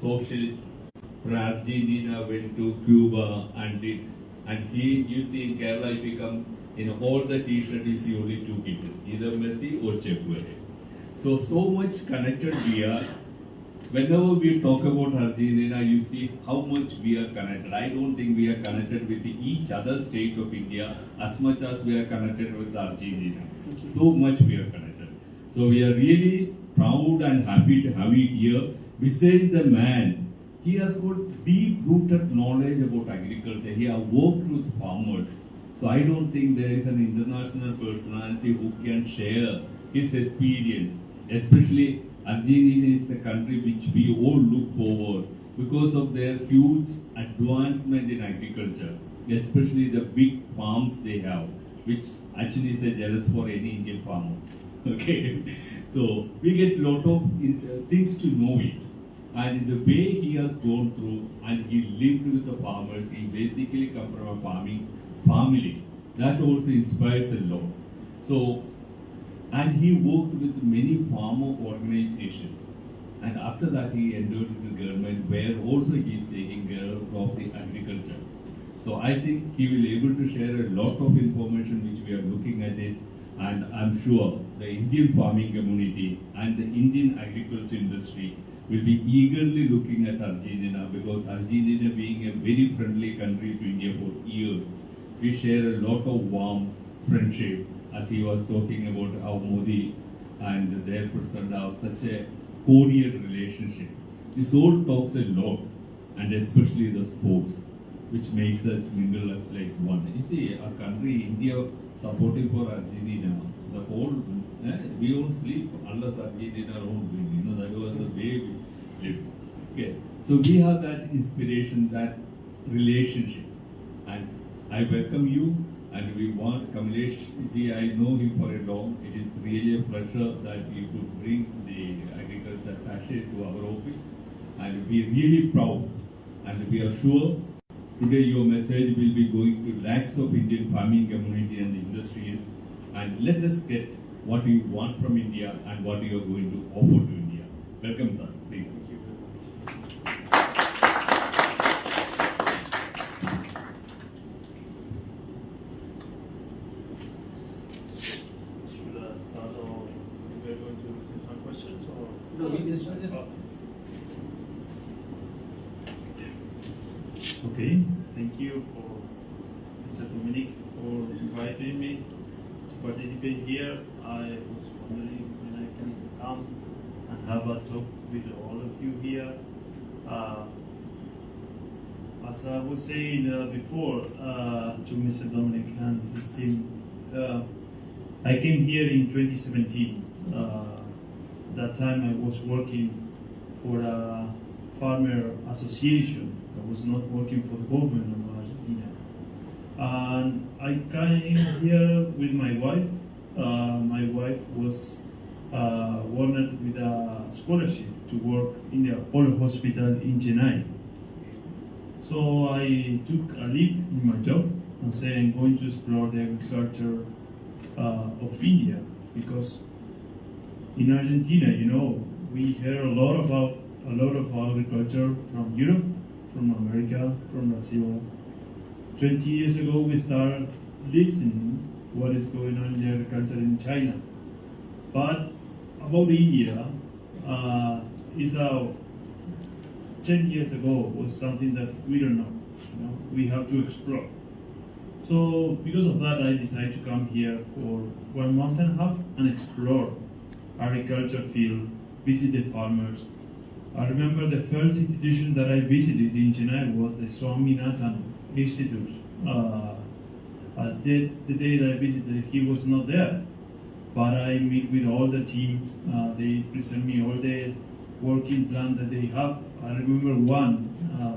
social. Argentina went to Cuba and did, and you see in Kerala, if you come in all the T-shirts, you see only two people, either Messi or Che Guevara. So much connected we are. Whenever we talk about Argentina, you see how much we are connected. I don't think we are connected with each other state of India as much as we are connected with Argentina. So much we are connected. So we are really proud and happy to have you here. Besides the man, he has got deep-rooted knowledge about agriculture. He has worked with farmers. So I don't think there is an international personality who can share his experience. Especially Argentina is the country which we all look forward because of their huge advancement in agriculture, especially the big farms they have, which actually is a jealous for any Indian farmer. Okay, so we get a lot of things to know it. And the way he has gone through and he lived with the farmers, he basically come from a farming family. That also inspires a lot. So, and he worked with many farmer organizations. And after that, he entered into government where also he is taking care of the agriculture. So I think he will be able to share a lot of information which we are looking at it. And I'm sure the Indian farming community and the Indian agriculture industry will be eagerly looking at Argentina because Argentina being a very friendly country to India for years. We share a lot of warm friendship as he was talking about how Modi and their president have such a cordial relationship. This all talks a lot, and especially the sports, which makes us mingle as like one. You see, our country, India, supporting for Argentina, the whole, we won't sleep unless Argentina won't win. You know, that was the way we lived. Okay, so we have that inspiration, that relationship, and I welcome you. And we want Kamlesh ji, I know him for a long. It is really a pleasure that you could bring the agriculture attaché to our office. And we are really proud. And we are sure today your message will be going to lakhs of Indian farming community and industries. And let us get what you want from India and what you are going to offer to India. Welcome, sir. Please. Thank you. No, we just Okay, thank you for Mr. Dominic for inviting me to participate here. I was wondering when I can come and have a talk with all of you here. As I was saying before to Mr. Dominic and his team, I came here in 2017. That time I was working for a farmer association. I was not working for the government of Argentina. And I came here with my wife. My wife was honored with a scholarship to work in the Apollo Hospital in Chennai. So I took a leave in my job and said I'm going to explore the agriculture of India, because in Argentina, you know, we hear a lot of agriculture from Europe, from America, from Brazil. 20 years ago, we started listening what is going on in the agriculture in China. But about India, 10 years ago was something that we don't know. You know, we have to explore. So because of that, I decided to come here for 1 month and a half and explore agriculture field, visit the farmers. I remember the first institution that I visited in Chennai was the Swaminathan Institute. The day that I visited, he was not there, but I meet with all the teams. They present me all the working plan that they have. I remember one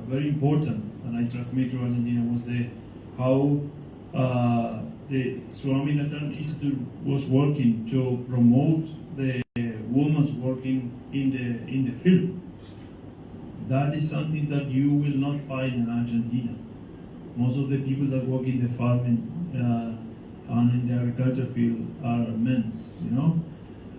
very important, and I transmit to Argentina, was how the Swaminathan Institute was working to promote the women's working in the field. That is something that you will not find in Argentina. Most of the people that work in the farming and in the agriculture field are men, you know.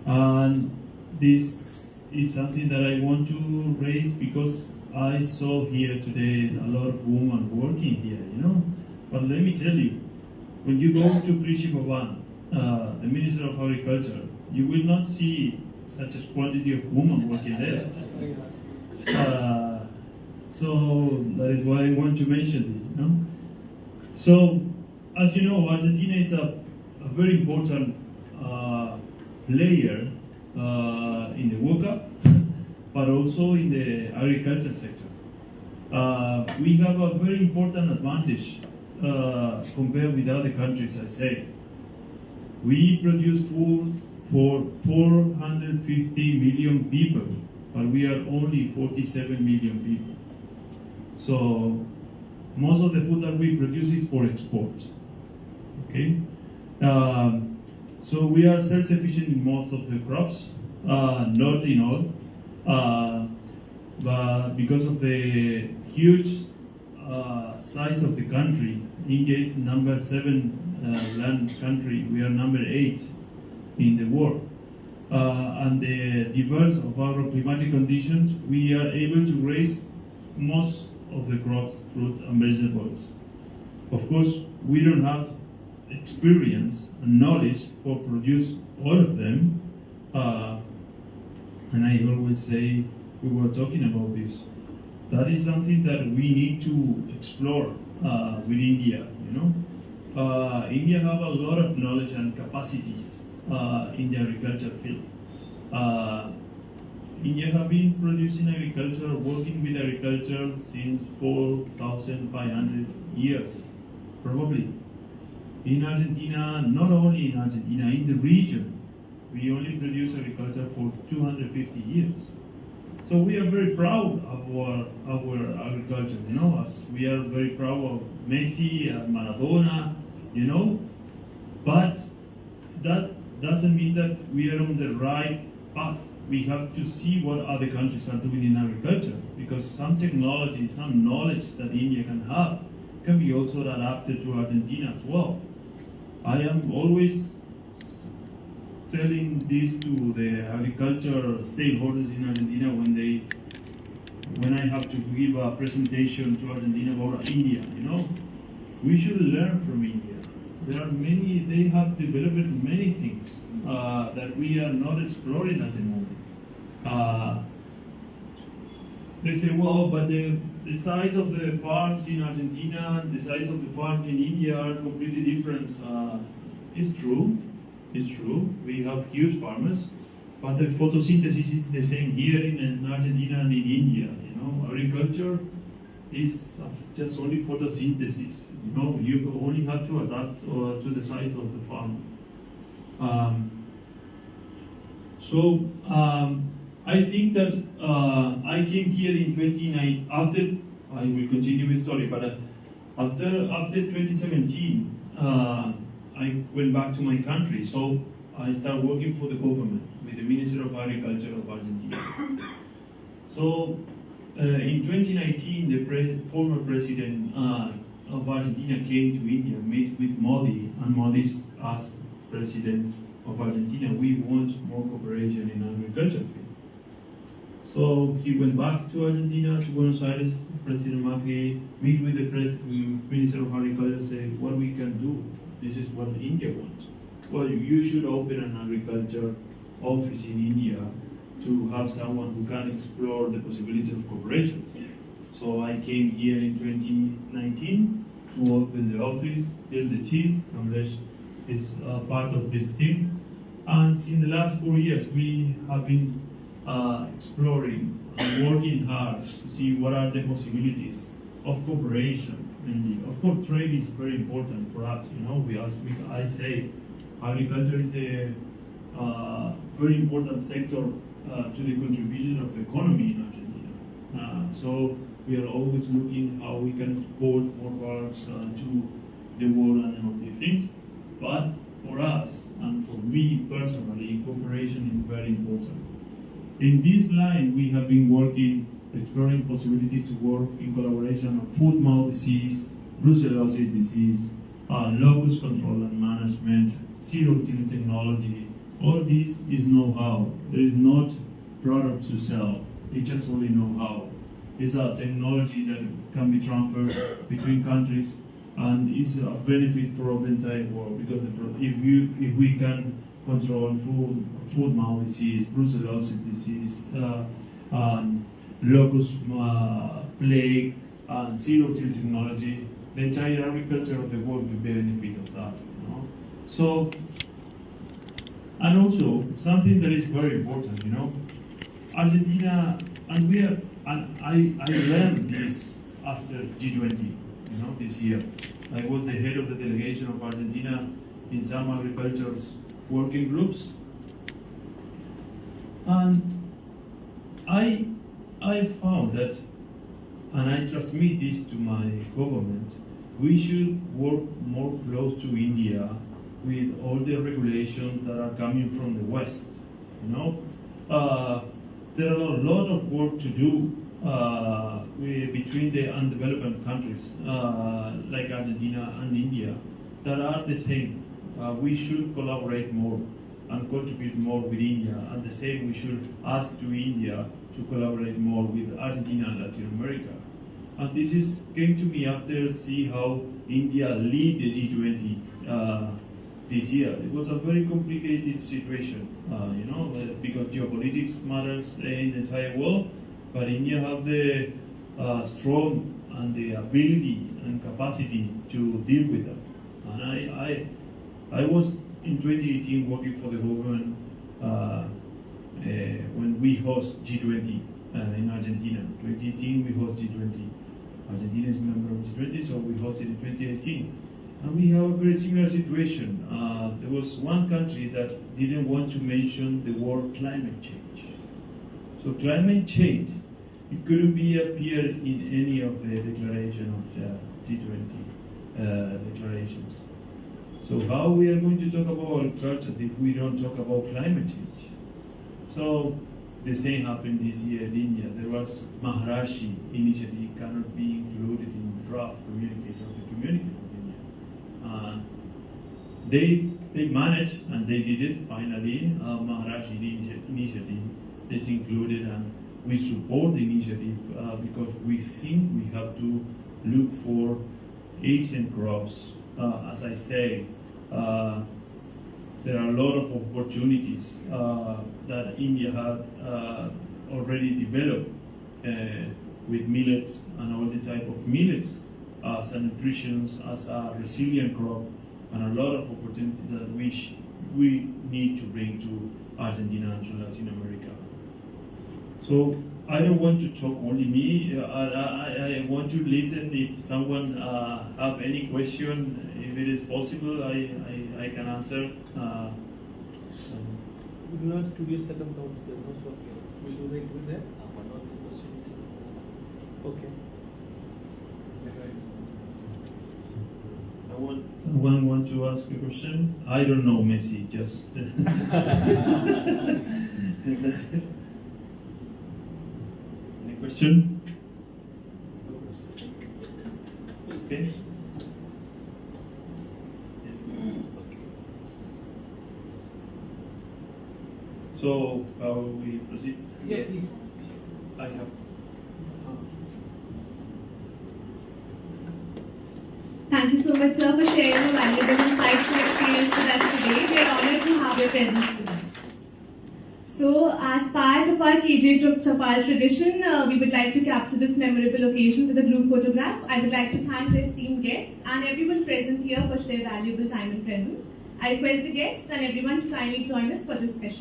And this is something that I want to raise because I saw here today a lot of women working here, you know. But let me tell you, when you go to Krishi Bhavan, the Minister of Agriculture, you will not see such a quantity of women working there. So that is why I want to mention this, you know. So, as you know, Argentina is a very important player in the World Cup, but also in the agriculture sector. We have a very important advantage compared with other countries, I say. We produce food for 450 million people, but we are only 47 million people. So most of the food that we produce is for export. Okay, so we are self-sufficient in most of the crops, not in all, but because of the huge size of the country, India is number 7 land country. We are number 8 in the world. And the diverse of our climatic conditions, we are able to raise most of the crops, fruits and vegetables. Of course, we don't have experience and knowledge for produce all of them. And I always say, we were talking about this. That is something that we need to explore with India, you know. India have a lot of knowledge and capacities in the agriculture field. India have been producing agriculture, working with agriculture since 4,500 years, probably. In Argentina, not only in Argentina, in the region, we only produce agriculture for 250 years. So we are very proud of our agriculture, you know, as we are very proud of Messi and Maradona, you know, but that doesn't mean that we are on the right path. We have to see what other countries are doing in agriculture, because some technology, some knowledge that India can have can be also adapted to Argentina as well. I am always telling this to the agriculture stakeholders in Argentina when I have to give a presentation to Argentina about India, you know. We should learn from India. There are many, they have developed many things that we are not exploring at the moment. They say, well, but the size of the farms in Argentina and the size of the farms in India are completely different. It's true. It's true. We have huge farmers, but the photosynthesis is the same here in Argentina and in India. You know, agriculture is just only photosynthesis. You know, you only have to adapt to the size of the farm. I think that I came here in 29. After I will continue with story, but after 2017. I went back to my country, so I started working for the government with the Minister of Agriculture of Argentina. So in 2019, the former president of Argentina came to India, met with Modi, and Modi asked president of Argentina, we want more cooperation in agriculture. So he went back to Argentina, to Buenos Aires, President Macri, meet with the Minister of Agriculture, say what we can do. This is what India wants. Well, you should open an agriculture office in India to have someone who can explore the possibility of cooperation. So I came here in 2019 to open the office, build the team. Amlesh is part of this team. And in the last 4 years, we have been exploring and working hard to see what are the possibilities of cooperation. Of course, trade is very important for us. You know, I say agriculture is the very important sector to the contribution of the economy in Argentina. So we are always looking how we can export more products to the world and all these things. But for us and for me personally, cooperation is very important. In this line, we have been working, exploring possibilities to work in collaboration on foot-mouth disease, brucellosis disease, locust control and management, zero-till technology. All this is know-how. There is not product to sell. They just only know how. It's a technology that can be transferred between countries, and it's a benefit for the entire world, because if we can control food mouth disease, brucellosis disease, locust plague, and zero-till technology, the entire agriculture of the world will benefit of that. You know? So, and also something that is very important, you know, Argentina, and I learned this after G20, you know, this year. I was the head of the delegation of Argentina in some agriculture working groups, and I found that, and I transmit this to my government, we should work more close to India with all the regulations that are coming from the West. You know, there are a lot of work to do between the undeveloped countries like Argentina and India that are the same. We should collaborate more and contribute more with India, and the same we should ask to India to collaborate more with Argentina and Latin America. And this came to me after see how India lead the G20 this year. It was a very complicated situation, you know, because geopolitics matters in the entire world, but India have the strong and the ability and capacity to deal with that. And I was in 2018 working for the government when we host G20 in Argentina. 2018 we host G20. Argentina is a member of G20, so we hosted in 2018. And we have a very similar situation. There was one country that didn't want to mention the word climate change. So climate change, it couldn't be appeared in any of the declaration of the G20 declarations. So how we are going to talk about agriculture if we don't talk about climate change? So the same happened this year in India. There was Maharashi initiative cannot be included in the draft communique of the community of India. They managed, and they did it finally. Maharashi initiative is included, and we support the initiative because we think we have to look for Asian crops. As I say, there are a lot of opportunities that India had already developed with millets and all the type of millets as a nutrition, as a resilient crop, and a lot of opportunities that we need to bring to Argentina and to Latin America. So I don't want to talk only me. I want to listen if someone have any question. If it is possible, I can answer. We do have studio setup downstairs, no, so will you make with that? One or two questions. Okay. Someone want to ask a question? I don't know, Messi, just. Any question? Okay. So, how we proceed? Yeah, please. I have. Thank you so much, sir, for sharing your valuable insights and experience with us today. We are honored to have your presence with us. So, as part of our KJ CHAUPAL tradition, we would like to capture this memorable occasion with a group photograph. I would like to thank the esteemed guests and everyone present here for their valuable time and presence. I request the guests and everyone to kindly join us for this session.